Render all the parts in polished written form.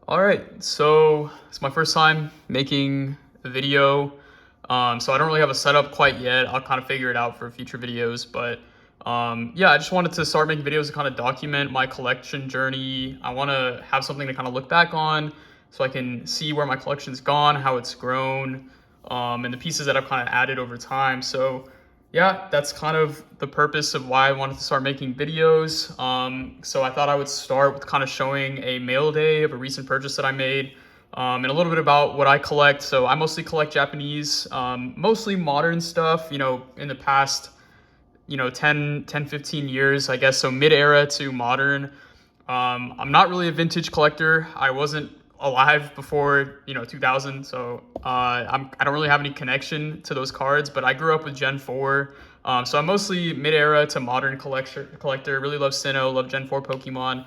All right, so it's my first time making a video. So I don't really have a setup quite yet. I'll kind of figure it out for future videos, but yeah, I just wanted to start making videos to kind of document my collection journey. I want to have something to kind of look back on so I can see where my collection's gone, how it's grown, and the pieces that I've kind of added over time. So yeah, that's kind of the purpose of why I wanted to start making videos. So I thought I would start with kind of showing a mail day of a recent purchase that I made, and a little bit about what I collect. So I mostly collect Japanese, mostly modern stuff, in the past, 15 years, I guess. So mid-era to modern. I'm not really a vintage collector. I wasn't alive before 2000, so I don't really have any connection to those cards. But I grew up with Gen 4, so I'm mostly mid-era to modern collector. Really love Sinnoh, love Gen 4 Pokemon.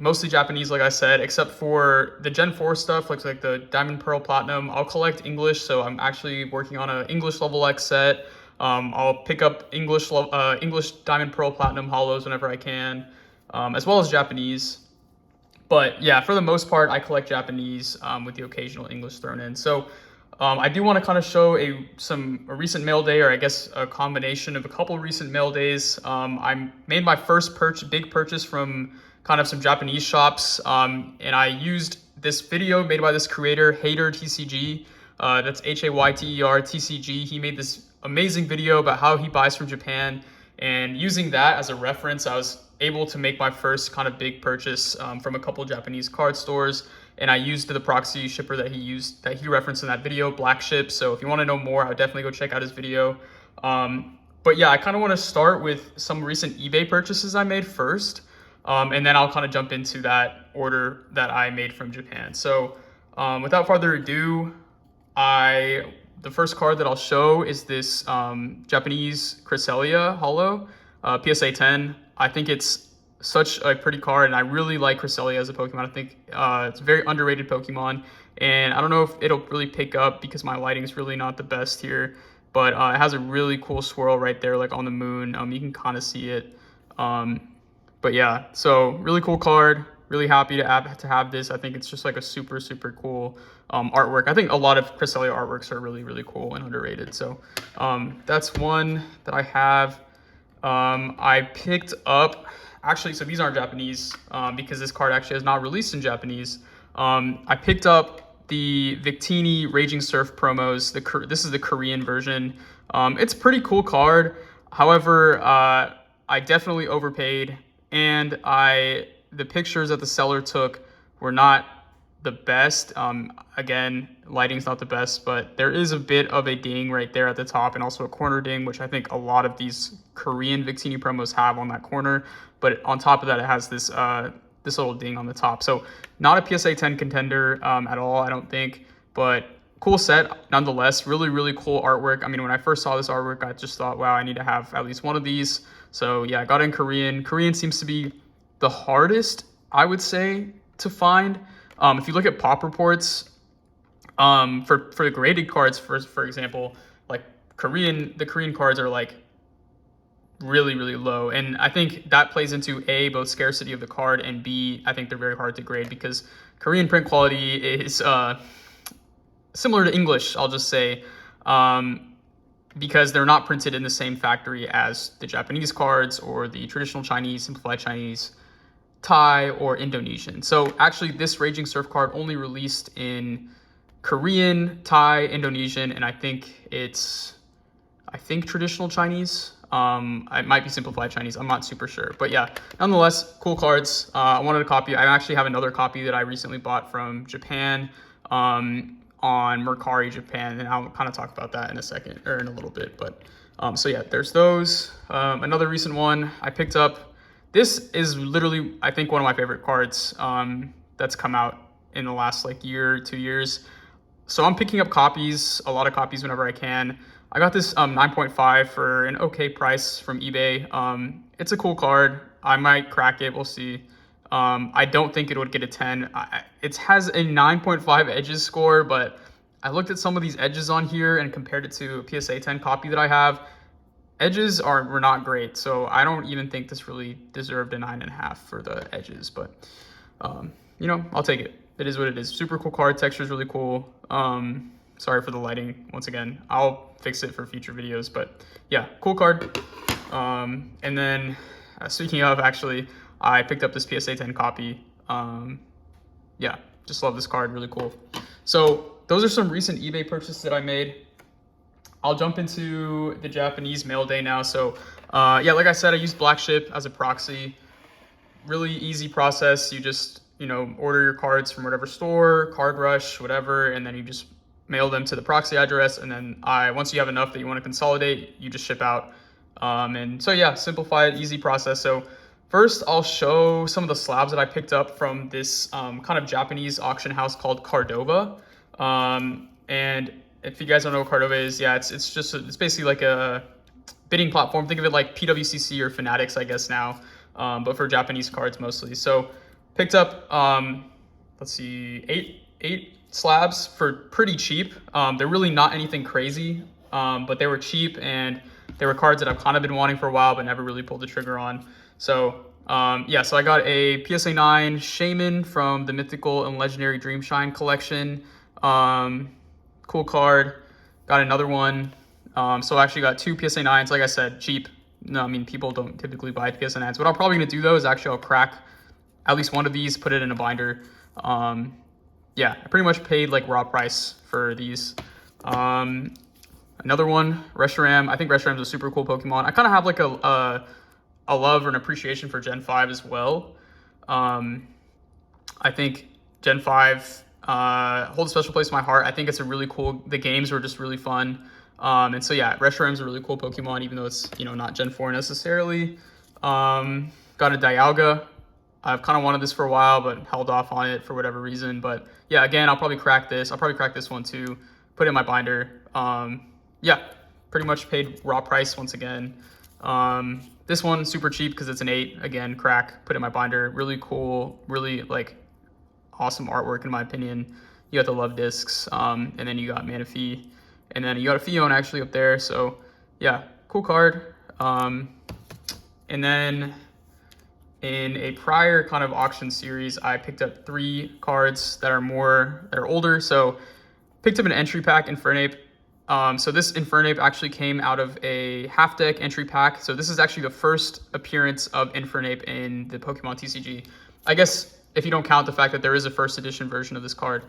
Mostly Japanese, like I said, except for the Gen 4 stuff, like the Diamond, Pearl, Platinum. I'll collect English, so I'm actually working on an English level X set. I'll pick up English Diamond, Pearl, Platinum holos whenever I can, as well as Japanese. But yeah, for the most part, I collect Japanese, with the occasional English thrown in. So I do want to kind of show a recent mail day, or I guess a combination of a couple recent mail days. I made my first big purchase from kind of some Japanese shops, and I used this video made by this creator, Hayter TCG. That's Hayter TCG. He made this amazing video about how he buys from Japan, and using that as a reference, I was able to make my first kind of big purchase, from a couple Japanese card stores. And I used the proxy shipper that he referenced in that video, Black Ship. So if you want to know more, I would definitely go check out his video. But yeah, I kind of want to start with some recent eBay purchases I made first, and then I'll kind of jump into that order that I made from Japan. So without further ado, the first card that I'll show is this Japanese Cresselia Holo, PSA 10. I think it's such a pretty card, and I really like Cresselia as a Pokemon. I think it's a very underrated Pokemon, and I don't know if it'll really pick up because my lighting is really not the best here, but it has a really cool swirl right there, like on the moon. You can kind of see it. But yeah, so really cool card. Really happy to have this. I think it's just like a super, super cool artwork. I think a lot of Cresselia artworks are really, really cool and underrated. So that's one that I have. I picked up, actually, so these aren't Japanese, because this card actually is not released in Japanese. I picked up the Victini Raging Surf promos. This is the Korean version. It's a pretty cool card. However, I definitely overpaid, and the pictures that the seller took were not the best. Again, lighting's not the best, but there is a bit of a ding right there at the top, and also a corner ding, which I think a lot of these Korean Victini promos have on that corner. But on top of that, it has this little ding on the top. So not a PSA 10 contender at all, I don't think, but cool set nonetheless. Really, really cool artwork. I mean, when I first saw this artwork, I just thought, wow, I need to have at least one of these. So yeah, I got it in Korean. Korean seems to be the hardest, I would say, to find. If you look at pop reports, for the graded cards, for example, like the Korean cards are like really, really low. And I think that plays into A, both scarcity of the card, and B, I think they're very hard to grade because Korean print quality is similar to English, I'll just say, because they're not printed in the same factory as the Japanese cards or the traditional Chinese, simplified Chinese, Thai, or Indonesian. So actually this Raging Surf card only released in Korean, Thai, Indonesian, and I think traditional Chinese. It might be simplified Chinese, I'm not super sure. But yeah, nonetheless, cool cards. I wanted a copy. I actually have another copy that I recently bought from Japan, on Mercari Japan, and I'll kind of talk about that in a little bit. But so yeah, there's those. Another recent one I picked up. This is literally, I think, one of my favorite cards that's come out in the last year, 2 years. So I'm picking up copies, a lot of copies whenever I can. I got this 9.5 for an okay price from eBay. It's a cool card. I might crack it. We'll see. I don't think it would get a 10. It has a 9.5 edges score, but I looked at some of these edges on here and compared it to a PSA 10 copy that I have. Edges were not great, so I don't even think this really deserved a 9.5 for the edges, but I'll take it. it is what it is. Super cool card. Texture is really cool. Sorry for the lighting once again. I'll fix it for future videos, but yeah, cool card. And then speaking of, actually, I picked up this PSA 10 copy. Yeah, just love this card. Really cool. So those are some recent eBay purchases that I made. I'll jump into the Japanese mail day now. So yeah, like I said, I use Black Ship as a proxy. Really easy process. You just, order your cards from whatever store, Card Rush, whatever, and then you just mail them to the proxy address. And then once you have enough that you want to consolidate, you just ship out. And so yeah, simplified, easy process. So first, I'll show some of the slabs that I picked up from this kind of Japanese auction house called Cardova. And if you guys don't know what Cardova is, yeah, it's basically like a bidding platform. Think of it like PWCC or Fanatics, I guess now, but for Japanese cards mostly. So picked up, let's see, eight slabs for pretty cheap. They're really not anything crazy, but they were cheap, and they were cards that I've kind of been wanting for a while, but never really pulled the trigger on. So yeah, so I got a PSA 9 Shaman from the Mythical and Legendary Dreamshine collection. Cool card. Got another one. So I actually got two PSA 9s. Like I said, cheap. No, I mean, people don't typically buy PSA 9s. What I'm probably going to do, though, is actually I'll crack at least one of these, put it in a binder. Yeah, I pretty much paid like raw price for these. Another one, Reshiram. I think Reshiram's a super cool Pokemon. I kind of have like a love or an appreciation for Gen 5 as well. I think Gen 5 holds a special place in my heart. I think it's a really cool, the games were just really fun. And so yeah, Reshiram's a really cool Pokemon, even though it's, not Gen 4 necessarily. Got a Dialga. I've kind of wanted this for a while, but held off on it for whatever reason. But yeah, again, I'll probably crack this. I'll probably crack this one too, put it in my binder. Yeah, pretty much paid raw price once again. This one, super cheap because it's an 8. Again, crack, put it in my binder. Really cool, really like awesome artwork in my opinion. You got the Love Discs, and then you got Manaphy, and then you got a Fion actually up there. So yeah, cool card. And then in a prior kind of auction series, I picked up 3 cards that are older. So picked up an entry pack Infernape. So this Infernape actually came out of a half deck entry pack. So this is actually the first appearance of Infernape in the Pokemon TCG. I guess if you don't count the fact that there is a first edition version of this card.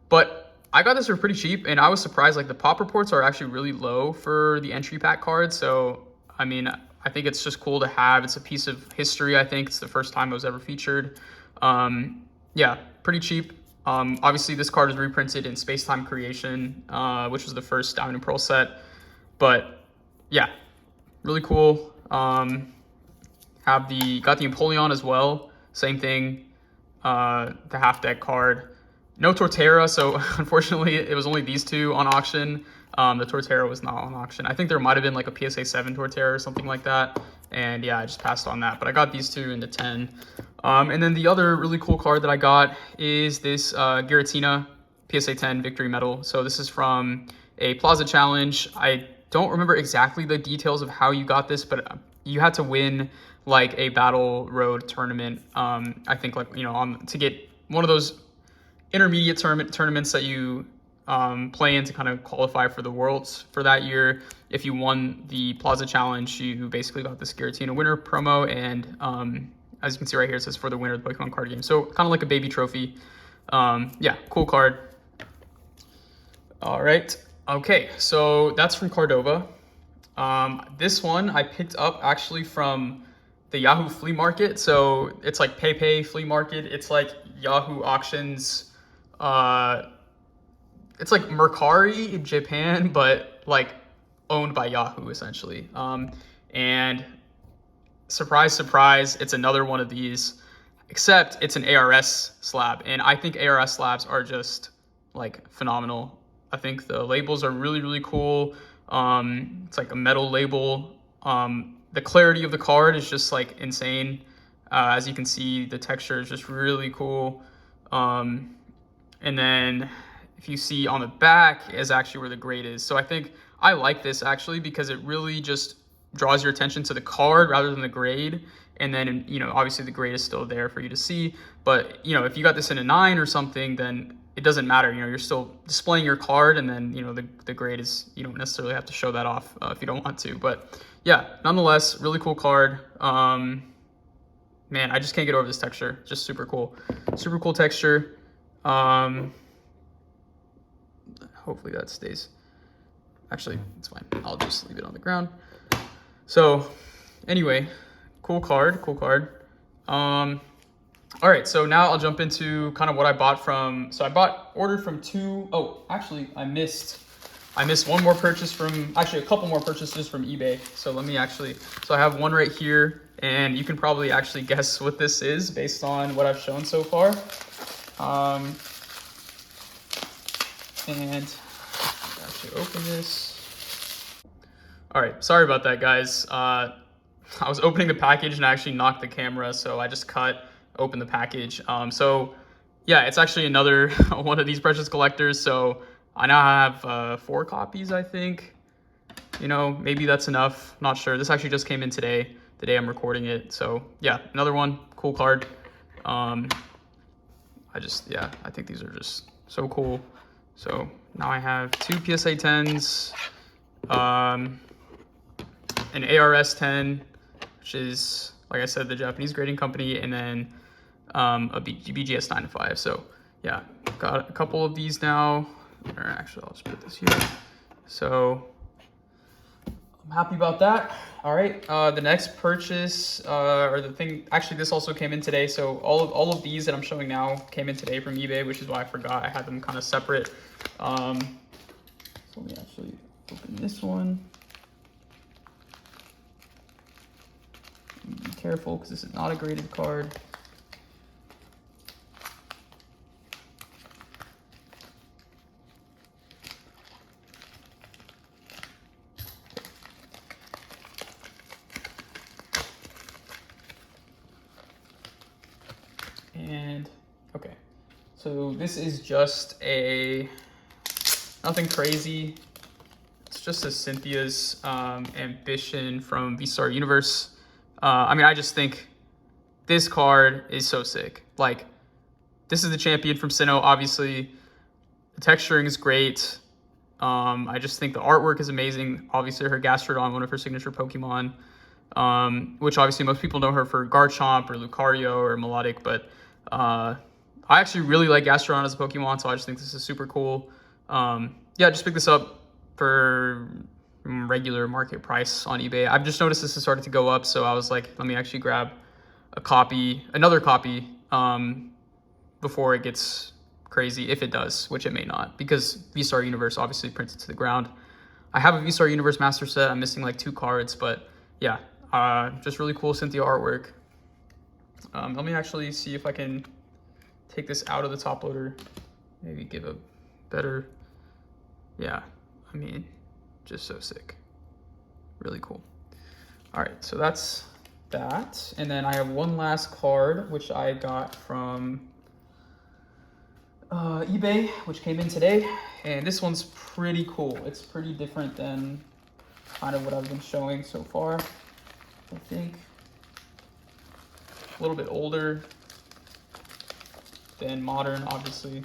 But I got this for pretty cheap, and I was surprised. Like, the pop reports are actually really low for the entry pack card. So, I mean, I think it's just cool to have. It's a piece of history, I think. It's the first time it was ever featured. Yeah, pretty cheap. Obviously, this card is reprinted in Space Time Creation, which was the first Diamond and Pearl set. But yeah, really cool. Got the Empoleon as well. Same thing. The half deck card. No Torterra, so unfortunately it was only these 2 on auction. The Torterra was not on auction. I think there might have been like a PSA 7 Torterra or something like that. And yeah, I just passed on that. But I got these 2 into 10. And then the other really cool card that I got is this Giratina PSA 10 Victory Medal. So this is from a Plaza Challenge. I don't remember exactly the details of how you got this, but you had to win like a Battle Road tournament. I think like, to get one of those intermediate tournaments that you play in to kind of qualify for the Worlds for that year. If you won the Plaza Challenge, you basically got this Giratina winner promo, and as you can see right here, it says for the winner of the Pokemon card game. So kind of like a baby trophy. Yeah, cool card. All right. Okay, so that's from Cardova. This one I picked up actually from the Yahoo flea market. So it's like PayPay flea market. It's like Yahoo auctions. It's like Mercari in Japan, but like owned by Yahoo essentially. And surprise, surprise, it's another one of these, except it's an ARS slab. And I think ARS slabs are just like phenomenal. I think the labels are really, really cool. It's like a metal label. The clarity of the card is just like insane. As you can see, the texture is just really cool. And then if you see on the back is actually where the grade is. So I think I like this actually because it really just draws your attention to the card rather than the grade. And then, you know, obviously the grade is still there for you to see. But, you know, if you got this in a 9 or something, then it doesn't matter. You know, you're still displaying your card, and then, you know, the grade is, you don't necessarily have to show that off if you don't want to. But yeah, nonetheless, really cool card. Man, I just can't get over this texture. Just super cool. Super cool texture. Hopefully that stays. Actually, it's fine. I'll just leave it on the ground. So anyway, cool card, cool card. All right, so now I'll jump into kind of what I bought from, so ordered from two, oh, actually I missed one more purchase from, actually a couple more purchases from eBay. So let me actually, so I have one right here, and you can probably actually guess what this is based on what I've shown so far. And actually open this. All right, sorry about that, guys. I was opening the package and I actually knocked the camera, so I just opened the package. So yeah, it's actually another one of these precious collectors. So I now have 4 copies, I think. You know, maybe that's enough. Not sure. This actually just came in today, the day I'm recording it. So yeah, another one, cool card. I think these are just so cool. So now I have 2 PSA 10s, an ARS 10, which is, like I said, the Japanese grading company, and then a BGS 9-5. So yeah, got a couple of these now. Or actually, I'll just put this here. So I'm happy about that. All right, the next purchase, or the thing, actually this also came in today. So all of these that I'm showing now came in today from eBay, which is why I forgot I had them kind of separate. So let me actually open this one. Be careful because this is not a graded card. And okay, so this is just nothing crazy. It's just a Cynthia's Ambition from V-Star Universe. I mean, I just think this card is so sick. Like, this is the champion from Sinnoh, obviously. The texturing is great. I just think the artwork is amazing. Obviously, her Gastrodon, one of her signature Pokemon, which obviously most people know her for Garchomp or Lucario or Melodic, but I actually really like Gastrodon as a Pokemon, so I just think this is super cool. Yeah, just pick this up for regular market price on eBay. I've just noticed this has started to go up, so I was like, let me actually grab another copy, before it gets crazy, if it does, which it may not, because V-Star Universe obviously prints it to the ground. I have a V-Star Universe Master Set. I'm missing like 2 cards, but yeah, just really cool Cynthia artwork. Let me actually see if I can take this out of the top loader, maybe give a better, yeah, I mean, just so sick. Really cool. All right, so that's that. And then I have one last card, which I got from eBay, which came in today. And this one's pretty cool. It's pretty different than kind of what I've been showing so far, I think. A little bit older than modern, obviously.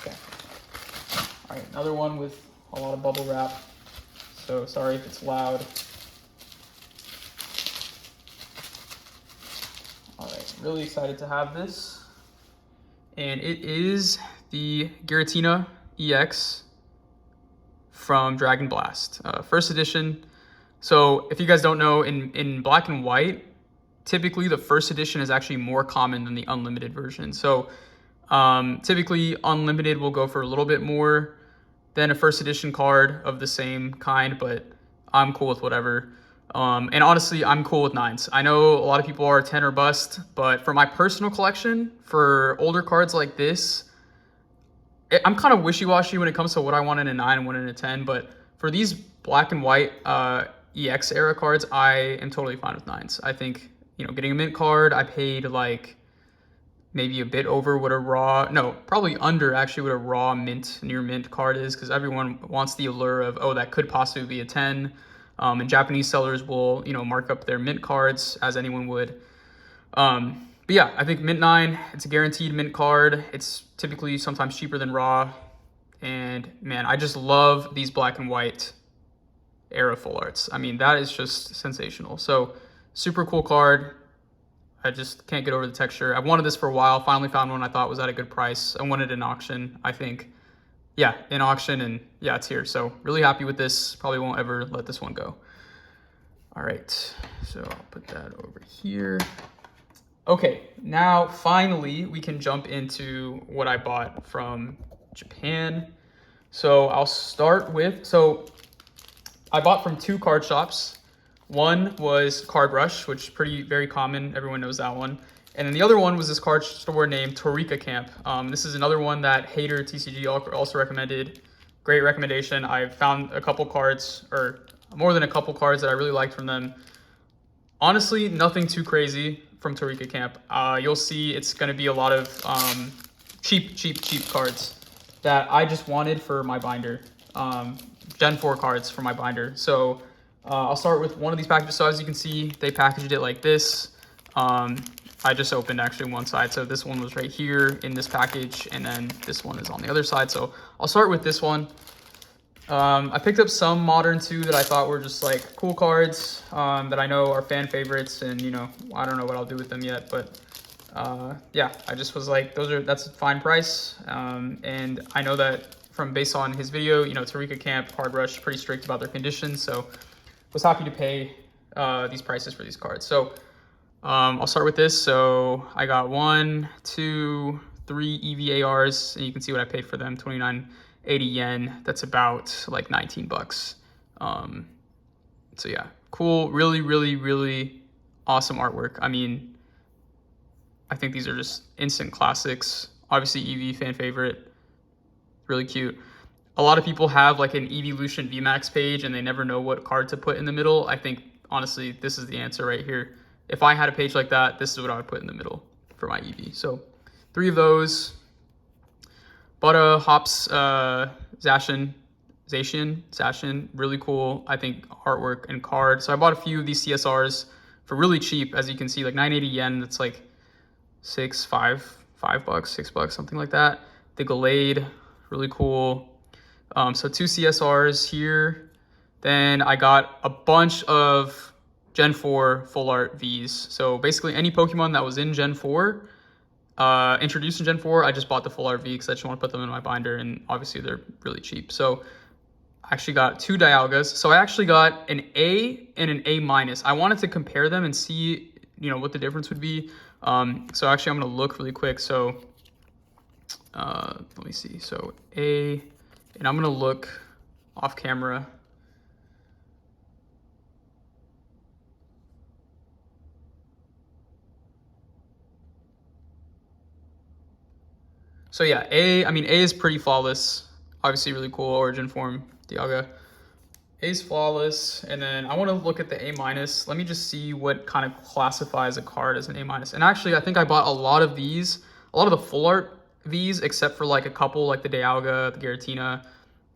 Okay. All right, another one with a lot of bubble wrap. So sorry if it's loud. All right, really excited to have this. And it is the Giratina EX from Dragon Blast, first edition. So if you guys don't know, in black and white, typically the first edition is actually more common than the unlimited version. So typically unlimited will go for a little bit more than a first edition card of the same kind, but I'm cool with whatever. And honestly, I'm cool with 9s. I know a lot of people are 10 or bust, but for my personal collection, for older cards like this, I'm kind of wishy-washy when it comes to what I want in a 9 and what in a 10, but for these black and white EX era cards, I am totally fine with 9s. I think, you know, getting a mint card, I paid like maybe a bit over what a raw, no, probably under actually what a raw mint, near mint card is, because everyone wants the allure of, oh, that could possibly be a 10. And Japanese sellers will, mark up their mint cards as anyone would. But yeah, I think mint 9, it's a guaranteed mint card. It's typically sometimes cheaper than raw. And man, I just love these black and white era full arts. I mean, that is just sensational. So super cool card. I just can't get over the texture. I've wanted this for a while. Finally found one I thought was at a good price. I wanted it in auction, I think. Yeah, in auction, and yeah, it's here. So really happy with this. Probably won't ever let this one go. All right, so I'll put that over here. Okay, now finally we can jump into what I bought from Japan. So I'll start with, so I bought from 2 card shops. One was Card Rush, which is very common. Everyone knows that one. And then the other one was this card store named Torika Camp. This is another one that Hater TCG also recommended. Great recommendation. I found a couple cards, or more than a couple cards that I really liked from them. Honestly, nothing too crazy from Torika Camp. You'll see it's going to be a lot of cheap cards that I just wanted for my binder. Gen 4 cards for my binder. So I'll start with one of these packages. So as you can see, they packaged it like this. I just opened actually one side. So this one was right here in this package, and then this one is on the other side. So I'll start with this one. I picked up some Modern too that I thought were just like cool cards that I know are fan favorites, and I don't know what I'll do with them yet, but yeah, I just was like, that's a fine price. And I know that based on his video, Torika Camp, Card Rush, pretty strict about their conditions, so was happy to pay these prices for these cards. So I'll start with this. So I got 1, 2, 3 EVARs, and you can see what I paid for them, 29.80 yen. That's about like 19 bucks. So yeah, cool, really, really, really awesome artwork. I mean, I think these are just instant classics. Obviously EV fan favorite, really cute. A lot of people have like an Evolution VMAX page and they never know what card to put in the middle. I think honestly, this is the answer right here. If I had a page like that, this is what I would put in the middle for my EV. So 3 of those. Butta Hops Zacian, really cool, I think, artwork and card. So I bought a few of these CSRs for really cheap, as you can see, like 980 yen. That's like $5 bucks, $6 bucks, something like that. The Gallade, really cool. So 2 CSRs here. Then I got a bunch of Gen 4 full art Vs. So basically any Pokemon that was in Gen 4, introduced in Gen 4, I just bought the full art V because I just want to put them in my binder, and obviously they're really cheap. So I actually got 2 Dialgas. So I actually got an A and an A-. I wanted to compare them and see, what the difference would be. So actually I'm going to look really quick. So let me see. So A, and I'm going to look off camera. So yeah, A is pretty flawless. Obviously really cool origin form, Dialga. A's flawless, and then I want to look at the A-. Let me just see what kind of classifies a card as an A-. And actually, I think I bought a lot of the full art Vs, except for like a couple, like the Dialga, the Giratina,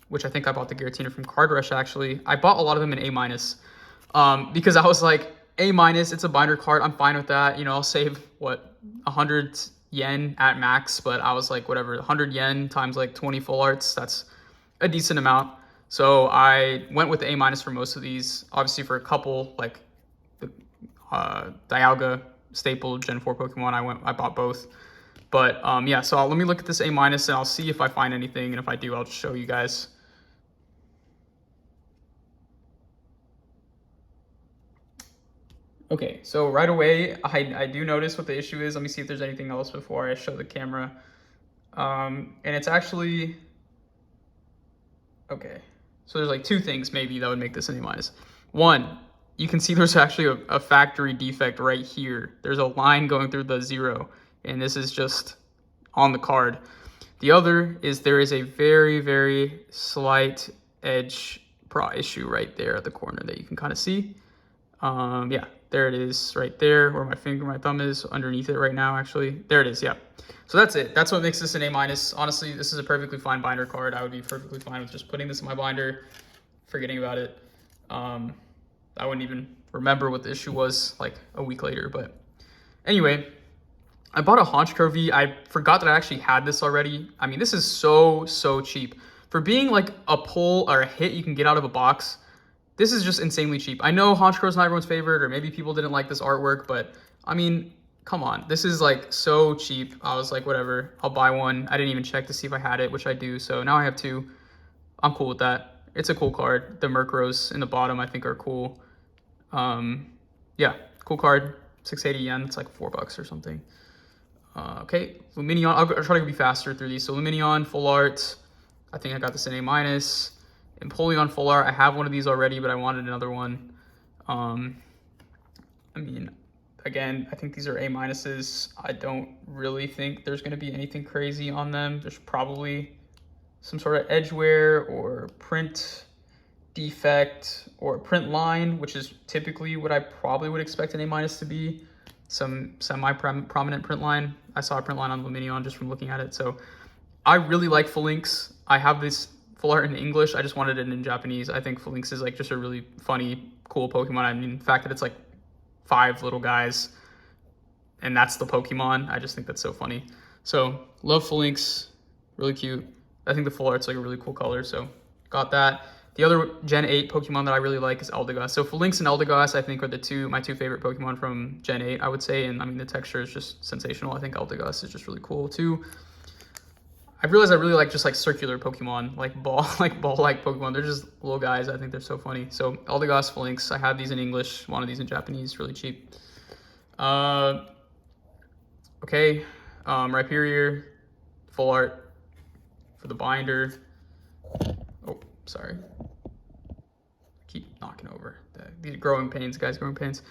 which I think I bought the Giratina from Card Rush actually. I bought a lot of them in A-, because I was like, A-, it's a binder card, I'm fine with that. I'll save, 100 yen at max, but I was like, whatever, 100 yen times like 20 full arts, that's a decent amount. So I went with the A- for most of these. Obviously for a couple, like the Dialga staple Gen 4 Pokemon, I bought both. But yeah, so let me look at this A- and I'll see if I find anything, and if I do, I'll just show you guys. Okay, so right away, I do notice what the issue is. Let me see if there's anything else before I show the camera. And it's actually, okay. So there's like 2 things maybe that would make this an A-. One, you can see there's actually a factory defect right here. There's a line going through the 0, and this is just on the card. The other is there is a very, very slight edge issue right there at the corner that you can kind of see. Yeah, there it is right there where my thumb is underneath it right now, actually. There it is, yeah. So that's it. That's what makes this an A-. Honestly, this is a perfectly fine binder card. I would be perfectly fine with just putting this in my binder, forgetting about it. I wouldn't even remember what the issue was like a week later. But anyway, I bought a Honchkrow V. I forgot that I actually had this already. I mean, this is so cheap. For being like a pull or a hit you can get out of a box, this is just insanely cheap. I know Honchkrow's not everyone's favorite, or maybe people didn't like this artwork, but I mean, come on. This is like so cheap. I was like, whatever, I'll buy one. I didn't even check to see if I had it, which I do. So now I have two. I'm cool with that. It's a cool card. The Murkrows in the bottom, I think, are cool. Yeah, cool card. 680 yen. It's like $4 or something. Okay, Lumineon. I'll try to be faster through these. So Lumineon, full art. I think I got this in A-. Empoleon full art. I have one of these already, but I wanted another one. I mean, again, I think these are A-. I don't really think there's going to be anything crazy on them. There's probably some sort of edge wear or print defect or print line, which is typically what I probably would expect an A- to be. Some semi-prominent print line. I saw a print line on Lumineon just from looking at it. So I really like Phalanx. I have this full art in English. I just wanted it in Japanese. I think Phalanx is like just a really funny, cool Pokemon. I mean, the fact that it's like 5 little guys and that's the Pokemon, I just think that's so funny. So love Phalanx, really cute. I think the full art's like a really cool color, so got that. The other Gen 8 Pokemon that I really like is Eldegoss. So Phalanx and Eldegoss, I think, are my two favorite Pokemon from Gen 8, I would say. And I mean, the texture is just sensational. I think Eldegoss is just really cool too. I've realized I really like just like circular Pokemon, like ball-like Pokemon. They're just little guys. I think they're so funny. So Eldegoss, Phalanx. I have these in English. One of these in Japanese, really cheap. Okay, Rhyperior, full art for the binder. Oh, sorry. Keep knocking over. These are growing pains, guys, growing pains.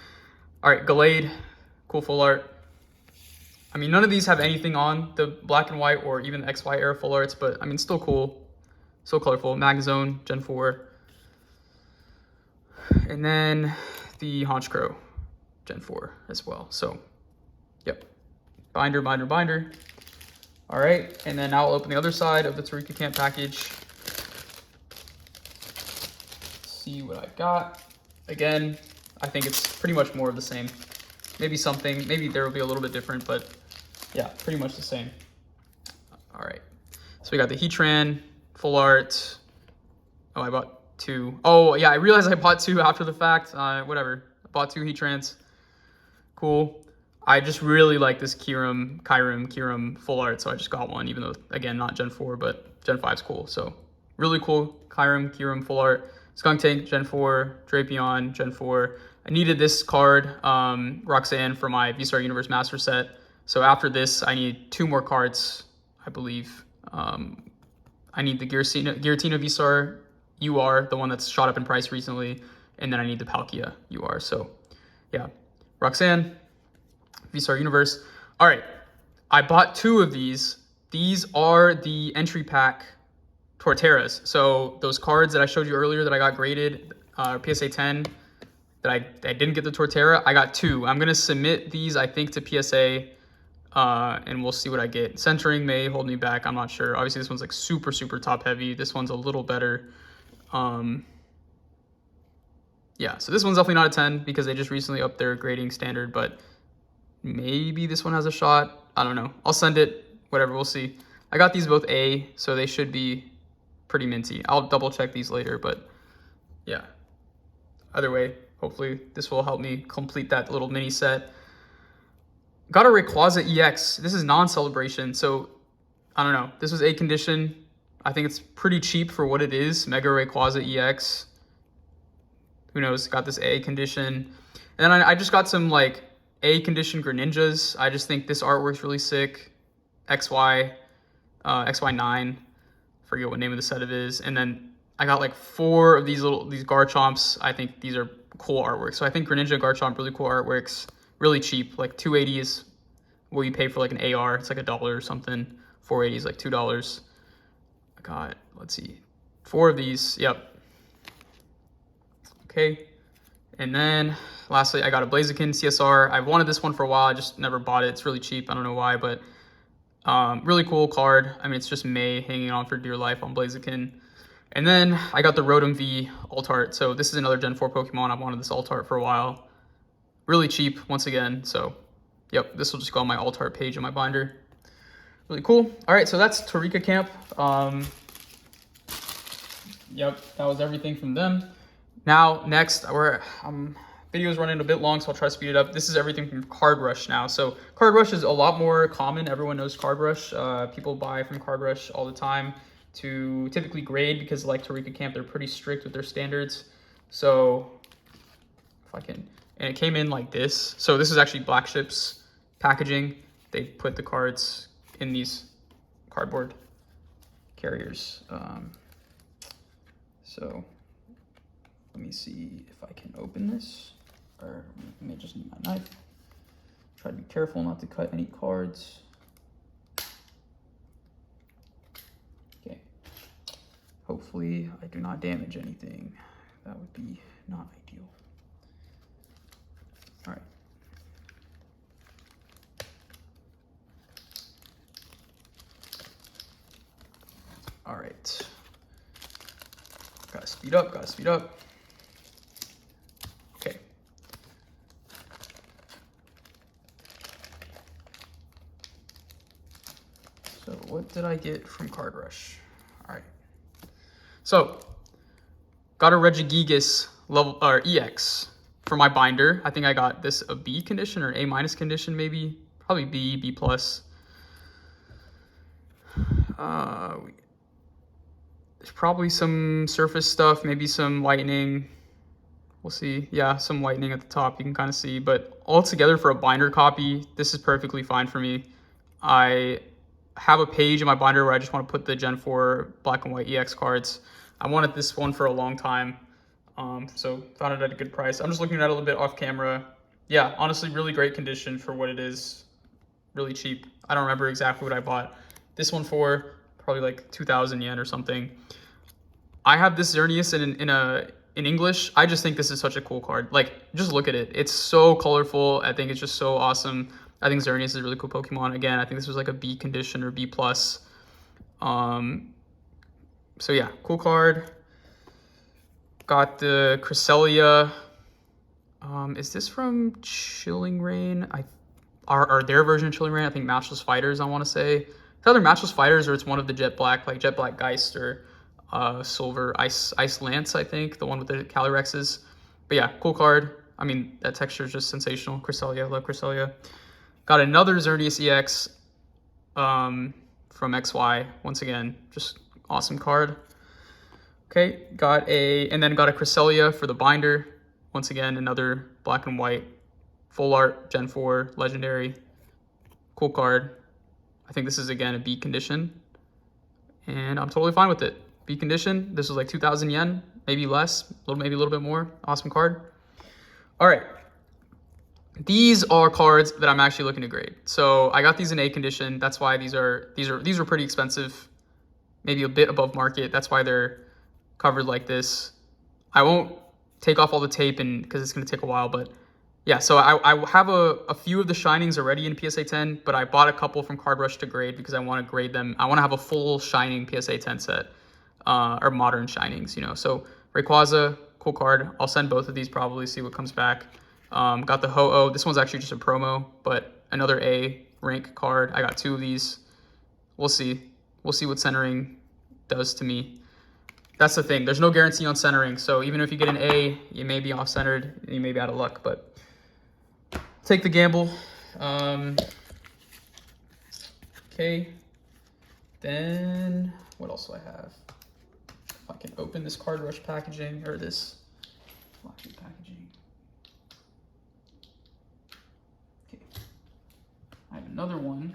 All right, Gallade, cool full art. I mean, none of these have anything on the black and white or even the XY era full arts, but I mean, still cool, so colorful. Magazone, Gen 4. And then the Honchkrow, Gen 4 as well. So, yep, binder. All right, and then now I'll open the other side of the Tarika Camp package. See what I got. Again, I think it's pretty much more of the same. Maybe there will be a little bit different, but yeah, pretty much the same. All right, so we got the Heatran, full art. Oh, I bought 2. Oh yeah, I realized I bought 2 after the fact. Whatever, I bought 2 Heatrans. Cool. I just really like this Kyurem full art, so I just got one, even though, again, not Gen 4, but Gen 5 is cool. So really cool Kyurem full art. Skuntank, Gen 4, Drapion, Gen 4. I needed this card, Roxanne, for my V-Star Universe Master Set. So after this, I need 2 more cards, I believe. I need the Giratina V-Star UR, the one that's shot up in price recently, and then I need the Palkia UR. So yeah, Roxanne, V-Star Universe. All right, I bought 2 of these. These are the entry pack Torterras. So those cards that I showed you earlier that I got graded, PSA 10, that I didn't get the Torterra, I got 2. I'm gonna submit these, I think, to PSA, and we'll see what I get. Centering may hold me back, I'm not sure. Obviously this one's like super top heavy. This one's a little better. Yeah, so this one's definitely not a 10 because they just recently upped their grading standard, but maybe this one has a shot. I don't know. I'll send it, whatever, we'll see. I got these both A, so they should be pretty minty. I'll double check these later, but yeah. Either way, hopefully this will help me complete that little mini set. Got a Rayquaza EX. This is non-celebration, so I don't know. This was A condition. I think it's pretty cheap for what it is. Mega Rayquaza EX. Who knows? Got this A condition. And then I just got some like A condition Greninjas. I just think this artwork's really sick. XY9. Forget what name of the set it is. And then I got like 4 of these Garchomps. I think these are cool artworks. So I think Greninja, Garchomp, really cool artworks. Really cheap. Like $280 is what you pay for like an AR. It's like $1 or something. $480 is like $2. I got, let's see, 4 of these. Yep. Okay. And then lastly, I got a Blaziken CSR. I've wanted this one for a while. I just never bought it. It's really cheap. I don't know why, but really cool card. I mean, it's just May hanging on for dear life on Blaziken. And then I got the Rotom V Alt Art. So this is another Gen 4 Pokemon. I've wanted this Alt Art for a while. Really cheap once again. So, yep, this will just go on my Alt Art page in my binder. Really cool. All right, so that's Torika Camp. Yep, that was everything from them. Now, next, video's running a bit long, so I'll try to speed it up. This is everything from Card Rush now. So Card Rush is a lot more common. Everyone knows Card Rush. People buy from Card Rush all the time to typically grade because like Torika Camp, they're pretty strict with their standards. So if I can, and it came in like this. So this is actually Black Ship's packaging. They put the cards in these cardboard carriers. So let me see if I can open this, or I may just need my knife. Try to be careful not to cut any cards. Okay. Hopefully I do not damage anything. That would be not ideal. All right. All right. Gotta speed up, gotta speed up. Okay. So what did I get from Card Rush? All right. So got a Regigigas level or EX for my binder. I think I got this a B condition or A minus condition, maybe. Probably B, B plus. There's probably some surface stuff, maybe some lightning. We'll see. Yeah, some lightning at the top, you can kind of see. But altogether for a binder copy, this is perfectly fine for me. I have a page in my binder where I just want to put the Gen 4 black and white EX cards. I wanted this one for a long time, so found it at a good price. I'm just looking at it a little bit off camera. Yeah, honestly, really great condition for what it is. Really cheap. I don't remember exactly what I bought this one for. Probably like 2,000 yen or something. I have this Xerneas in English. I just think this is such a cool card. Like, just look at it. It's so colorful. I think it's just so awesome. I think Xerneas is a really cool Pokemon. Again, I think this was like a B condition or B plus. So yeah, cool card. Got the Cresselia. Is this from Chilling Reign? Or their version of Chilling Reign? I think Matchless Fighters, I want to say. It's either Matchless Fighters or it's one of the Jet Black, like Jet Black Geist or Silver Ice Lance, I think, the one with the Calirexes. But yeah, cool card. I mean, that texture is just sensational. Cresselia, love Cresselia. Got another Xerneas EX from XY. Once again, just awesome card. Okay, and then got a Cresselia for the binder. Once again, another black and white, full art, Gen 4, legendary. Cool card. I think this is, again, a B condition. And I'm totally fine with it. B condition, this was like 2,000 yen, maybe less, maybe a little bit more. Awesome card. All right. These are cards that I'm actually looking to grade. So I got these in A condition. That's why these are pretty expensive, maybe a bit above market. That's why they're covered like this. I won't take off all the tape because it's going to take a while, but yeah, so I have a few of the Shinings already in PSA 10, but I bought a couple from Card Rush to grade because I want to grade them. I want to have a full Shining PSA 10 set, or modern Shinings, you know. So Rayquaza, cool card. I'll send both of these probably, see what comes back. Got the Ho-Oh. This one's actually just a promo, but another A rank card. I got two of these. We'll see. We'll see what centering does to me. That's the thing. There's no guarantee on centering, so even if you get an A, you may be off-centered, you may be out of luck, but take the gamble. Okay. Then what else do I have? If I can open this Card Rush packaging or this flashy packaging. Okay. I have another one.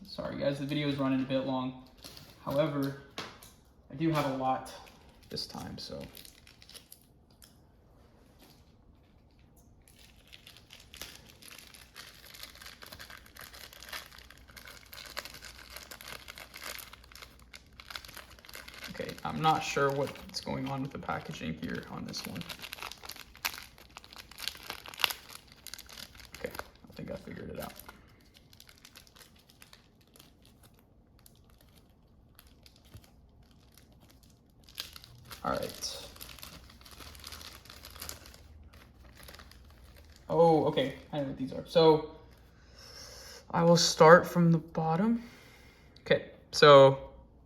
Sorry guys, the video is running a bit long. However, I do have a lot this time, so. Okay, I'm not sure what's going on with the packaging here on this one. figured it out. All right. Oh, okay. I know what these are. So I will start from the bottom. Okay, so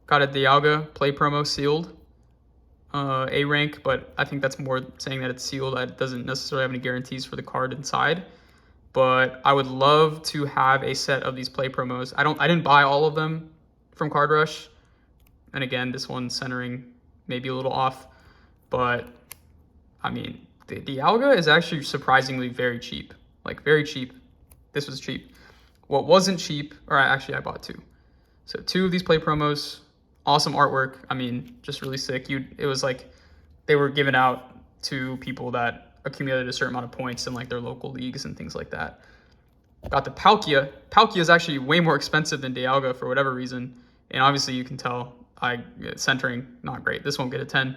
got a Dialga Play Promo sealed. A rank, but I think that's more saying that it's sealed. It doesn't necessarily have any guarantees for the card inside. But I would love to have a set of these Play Promos. I didn't buy all of them from Card Rush. And again, this one's centering maybe a little off. But I mean, the Dialga is actually surprisingly very cheap. Like very cheap. This was cheap. What wasn't cheap, or actually I bought two. So 2 of these Play Promos, awesome artwork. I mean, just really sick. It was like they were given out to people that accumulated a certain amount of points in like their local leagues and things like that. Got the Palkia. Palkia is actually way more expensive than Dialga for whatever reason. And obviously you can tell centering, not great. This won't get a 10.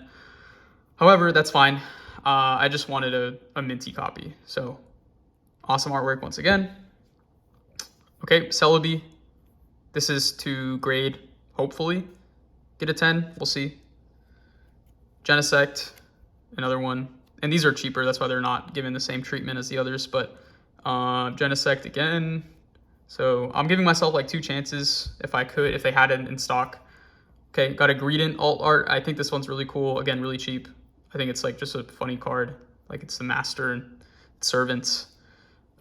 However, that's fine. I just wanted a minty copy. So awesome artwork once again. Okay, Celebi. This is to grade, hopefully. Get a 10, we'll see. Genesect, another one. And these are cheaper, that's why they're not given the same treatment as the others. But Genesect again. So I'm giving myself like 2 chances if I could, if they had it in stock. Okay, got a Greedent alt art. I think this one's really cool. Again, really cheap. I think it's like just a funny card. Like it's the master and servants.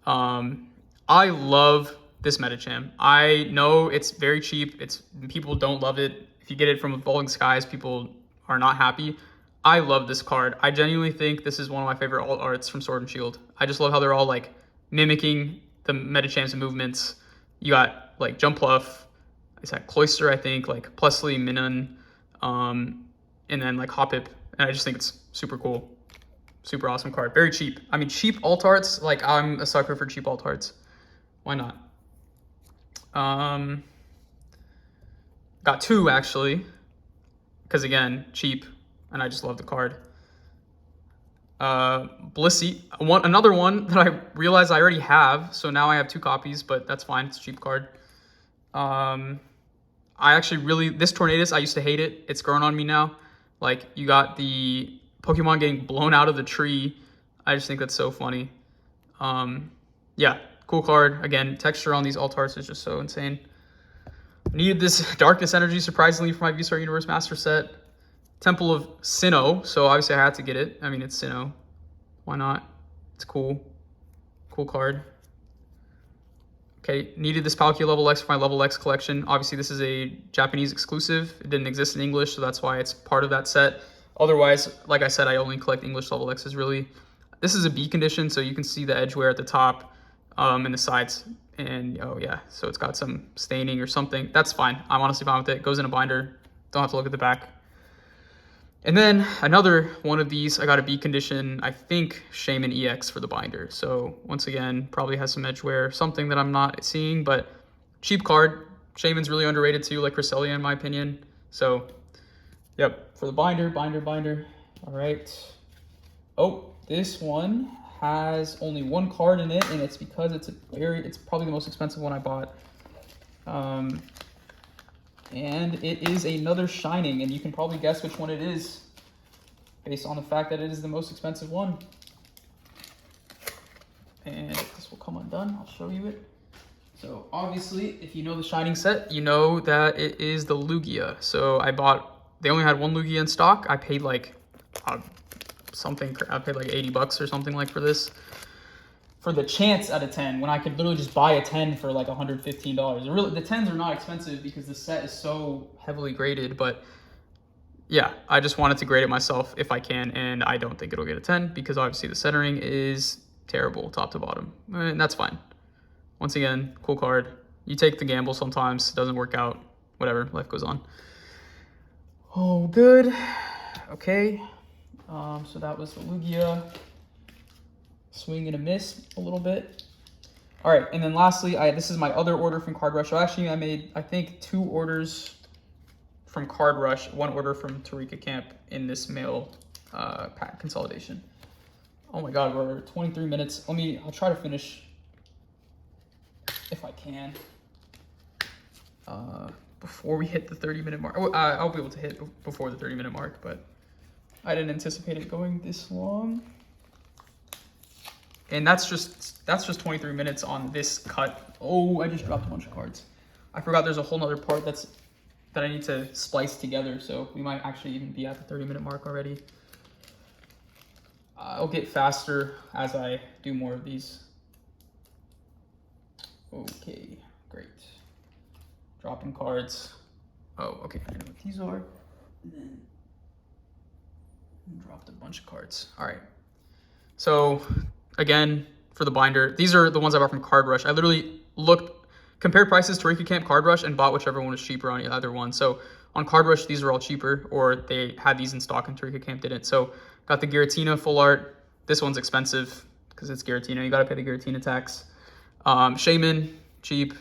I love this Medicham. I know it's very cheap. People don't love it. If you get it from Evolving Skies, people are not happy. I love this card. I genuinely think this is one of my favorite alt arts from Sword and Shield. I just love how they're all like mimicking the Medicham's movements. You got like Jumpluff, it's at Cloyster, I think, like Plessly, Minun, and then like Hoppip. And I just think it's super cool. Super awesome card. Very cheap. I mean, cheap alt arts, like I'm a sucker for cheap alt arts. Why not? Got 2 actually, because again, cheap, and I just love the card. Blissey, another one that I realized I already have, so now I have 2 copies, but that's fine, it's a cheap card. I actually this Tornadus, I used to hate it, it's grown on me now. Like, you got the Pokemon getting blown out of the tree. I just think that's so funny. Yeah, cool card. Again, texture on these alt arts is just so insane. Needed this Darkness Energy, surprisingly, for my V-Star Universe Master set. Temple of Sinnoh, so obviously I had to get it. I mean, it's Sinnoh. Why not? It's cool. Cool card. Okay, needed this Palkia Level X for my Level X collection. Obviously, this is a Japanese exclusive. It didn't exist in English, so that's why it's part of that set. Otherwise, like I said, I only collect English Level X's, really. This is a B condition, so you can see the edge wear at the top and the sides. And, oh, yeah, so it's got some staining or something. That's fine. I'm honestly fine with it. It goes in a binder. Don't have to look at the back. And then another one of these, I got a B condition, I think Shaman EX for the binder. So once again, probably has some edge wear, something that I'm not seeing, but cheap card. Shaman's really underrated too, like Cresselia in my opinion. So, yep, for the binder. All right. Oh, this one has only 1 card in it, and it's because it's probably the most expensive one I bought. And it is another Shining, and you can probably guess which one it is based on the fact that it is the most expensive one. And this will come undone. I'll show you it. So obviously, if you know the Shining set, you know that it is the Lugia. So they only had 1 Lugia in stock. I paid like I paid like 80 bucks or something like for this. For the chance at a 10, when I could literally just buy a 10 for like $115. The 10s are not expensive because the set is so heavily graded, but yeah, I just wanted to grade it myself if I can, and I don't think it'll get a 10 because obviously the centering is terrible top to bottom, and that's fine. Once again, cool card. You take the gamble sometimes, it doesn't work out, whatever, life goes on. Oh, good. Okay, so that was the Lugia. Swing and a miss a little bit. All right, and then lastly, this is my other order from Card Rush. So actually, I made, I think, 2 orders from Card Rush, 1 order from Tarika Camp in this mail pack consolidation. Oh my God, we're 23 minutes. I'll try to finish can. Before we hit the 30-minute mark. I'll be able to hit before the 30-minute mark, but I didn't anticipate it going this long. And that's just 23 minutes on this cut. Oh, I just dropped a bunch of cards. I forgot there's a whole nother part that I need to splice together, so we might actually even be at the 30-minute mark already. I'll get faster as I do more of these. Okay, great. Dropping cards. Oh, okay, I know what these are. And then dropped a bunch of cards. All right. So again, for the binder, these are the ones I bought from Card Rush. I literally compared prices to Eureka Camp, Card Rush, and bought whichever one was cheaper on either one. So on Card Rush, these are all cheaper, or they had these in stock and Eureka Camp didn't. So got the Giratina full art. This one's expensive because it's Giratina. You got to pay the Giratina tax. Shaman, cheap.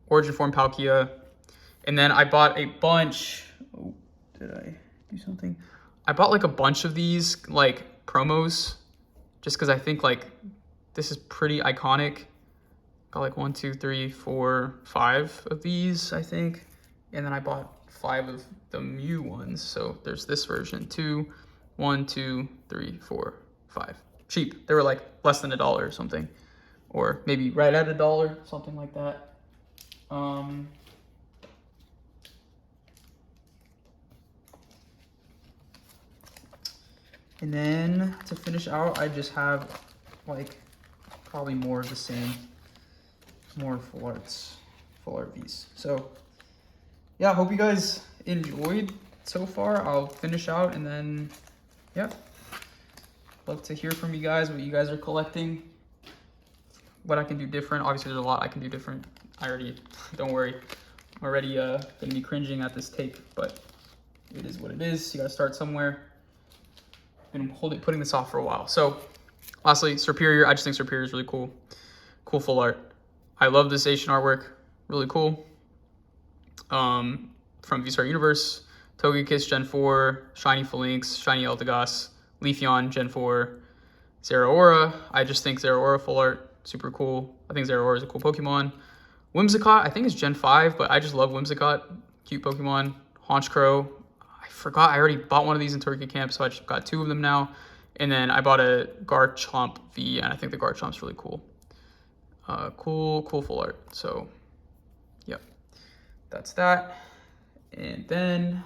Origin Form Palkia. And then I bought a bunch. Oh, did I do something? I bought like a bunch of these like promos just because I think like this is pretty iconic. Got like 1, 2, 3, 4, 5 of these, I think. And then I bought 5 of the Mew ones. So there's this version. 2, 1, 2, 3, 4, 5. Cheap. They were like less than $1 or something. Or maybe right at $1, something like that. And then to finish out, I just have like probably more of the same, more full art these. So yeah, I hope you guys enjoyed so far. I'll finish out and then, yeah, love to hear from you guys, what you guys are collecting, what I can do different. Obviously there's a lot I can do different. Don't worry, I'm already gonna be cringing at this take, but it is what it is. You gotta start somewhere. Been putting this off for a while. So lastly, Superior. I just think Superior is really cool. Cool full art. I love this Asian artwork. Really cool. From V-Star Universe, Togekiss Gen 4, Shiny Phalanx, Shiny Eldegoss, Leafeon Gen 4, Zeraora. I just think Zeraora full art, super cool. I think Zeraora is a cool Pokemon. Whimsicott, I think it's Gen 5, but I just love Whimsicott. Cute Pokemon. Honchkrow. I forgot I already bought one of these in Turkey Camp, so I just got 2 of them now. And then I bought a Garchomp V, and I think the Garchomp's really cool. Cool full art. So, yep. That's that. And then,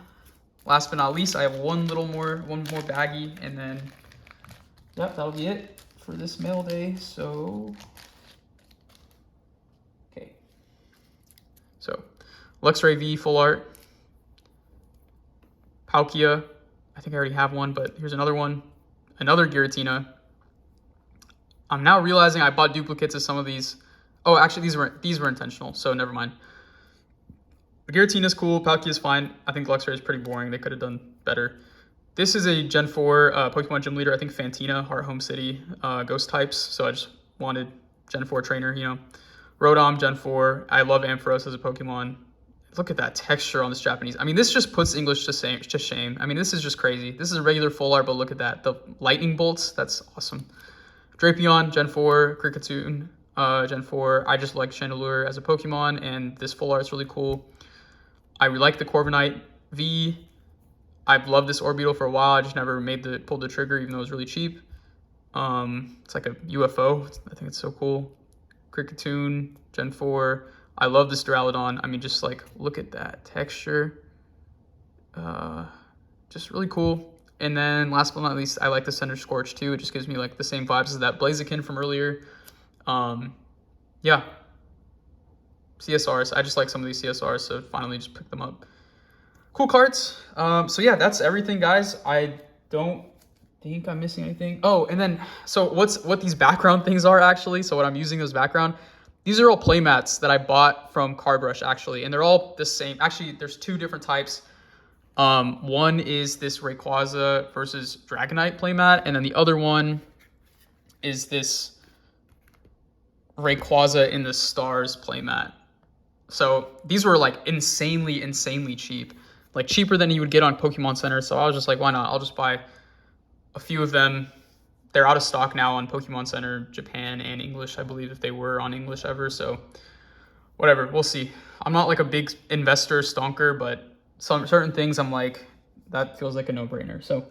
last but not least, I have one more baggie, and then, yep, that'll be it for this mail day. So, okay. So, Luxray V full art. Palkia, I think I already have one, but here's another one. Another Giratina. I'm now realizing I bought duplicates of some of these. Oh, actually, these were intentional, so never mind. The Giratina's cool. Palkia's fine. I think Luxray is pretty boring. They could have done better. This is a Gen 4 Pokemon Gym Leader. I think Fantina, Heart Home City, Ghost types. So I just wanted Gen 4 trainer, you know. Rotom, Gen 4. I love Ampharos as a Pokemon. Look at that texture on this Japanese. I mean, this just puts English to shame. I mean, this is just crazy. This is a regular full art, but look at that. The lightning bolts, that's awesome. Drapion, Gen 4, Kricketune, Gen 4. I just like Chandelure as a Pokemon, and this full art's really cool. I really like the Corviknight V. I've loved this Orbeetle for a while. I just never pulled the trigger, even though it was really cheap. It's like a UFO. I think it's so cool. Kricketune, Gen 4. I love this Duraludon. I mean, just like, look at that texture. Just really cool. And then last but not least, I like the Center Scorch too. It just gives me like the same vibes as that Blaziken from earlier. Yeah. CSRs. I just like some of these CSRs, so finally just picked them up. Cool cards. So yeah, that's everything, guys. I don't think I'm missing anything. Oh, and then, so what these background things are actually. So what I'm using as background, these are all playmats that I bought from Card Rush actually, and they're all the same. Actually, there's 2 different types. One is this Rayquaza versus Dragonite playmat, and then the other one is this Rayquaza in the Stars playmat. So these were like insanely cheap, like cheaper than you would get on Pokemon Center. So I was just like, why not? I'll just buy a few of them. they're out of stock now on Pokemon Center Japan and English, I believe, if they were on English ever. So whatever, we'll see. I'm not like a big investor stonker, but some certain things I'm like, that feels like a no-brainer. So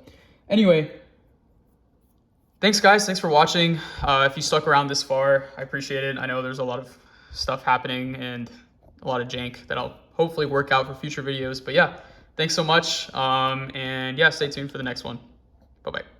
anyway, thanks guys, thanks for watching. If you stuck around this far, I appreciate it. I know there's a lot of stuff happening and a lot of jank that I'll hopefully work out for future videos. But yeah, thanks so much. And yeah, stay tuned for the next one. Bye-bye.